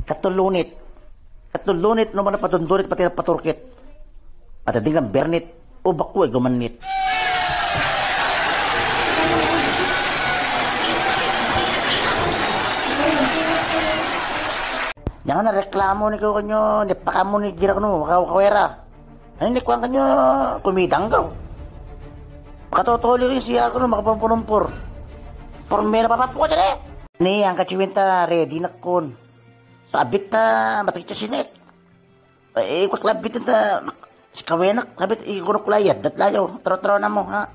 Katulunit. Katulunit naman na patundunit pati na paturkit. At hindi nga bernit o bakuy gumanit. Yang na reklamo ni ko kanyo, ni pakamo ni gira kano, kawera. Ano ni kuwang kanyo, kumidang ka. Katotoli ko yung siya ko no, makapampunumpur. Porme na papapuka dyan eh. Ni, ang kachiwinta, ready na kun. Sabit na, matikita sinek. Kwaklabit na, si kawenak, labit, ikunukulayad, datlayaw, taro-taro na mo, ha?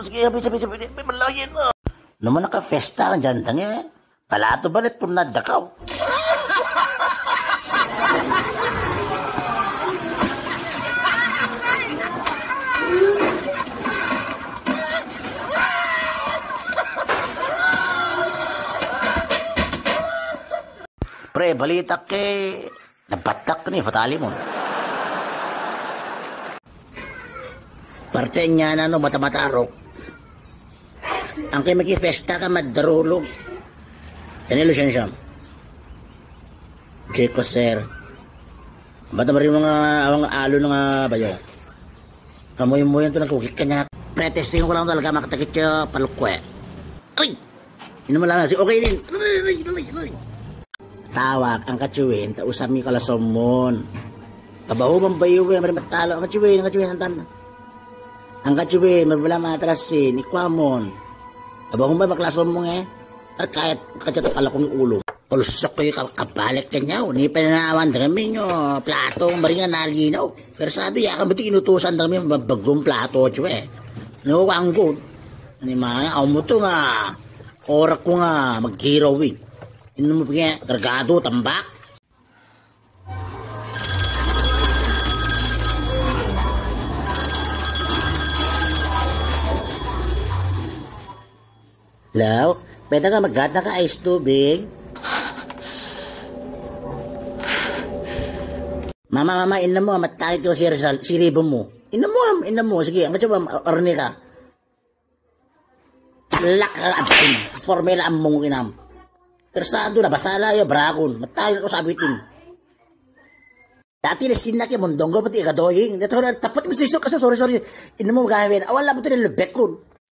Sige, sabi, may malayin mo. Naman naka-festa ka dyan, tangi eh. Palato balit, punad dakaw. Pre, balita ke nabatak ni fatali mo. Parte niya na no mata-matarok. Ang kay magi-festa ka madarulog. Kanilo siya. Jeko sir. Bata rin mga awang alo nga bayo. Kamoy mo yan to nagkukik ka niya. Pre-testing ko lang talaga makatakit siya palukwe. Ay! Ino mo lang si okay din. Tawag ang kachuin, tausami kalasomon. Kabaho bang bayo eh, marimatalo. Ang kachuin, santan. Ang kachuin, marbala matrasin, ikwamon. Kabaho ba maklasomon eh? At kahit kachatap alakong ulo. Ulsok kayo kapalik kanya, ni pananawan kami nyo, plato, maringa nalinaw. Pero sabi, yakan ba't inutusan kami bagong plato, chwe. No, wanggo. Ni mga, ako mo to nga, orak ko nga, mag-heroin. Ino mo pagya, kargado, tambak. Law, pwede ka mag-gata ka ice tubig? Mama, ina mo, matay ko si Rizal, si Ribo mo. Ina mo, sige, ang katyo ba, orni ka? Talak ka, formula ang mong kinam. Tersado na, basala yo, brakon. Matayo ko sabitin. Dati na sinak yung mundong ko, pati ikadoying. Tapat mo sisok kasi, sorry. Ino mo gawin. Awala mo ito nilubek ko.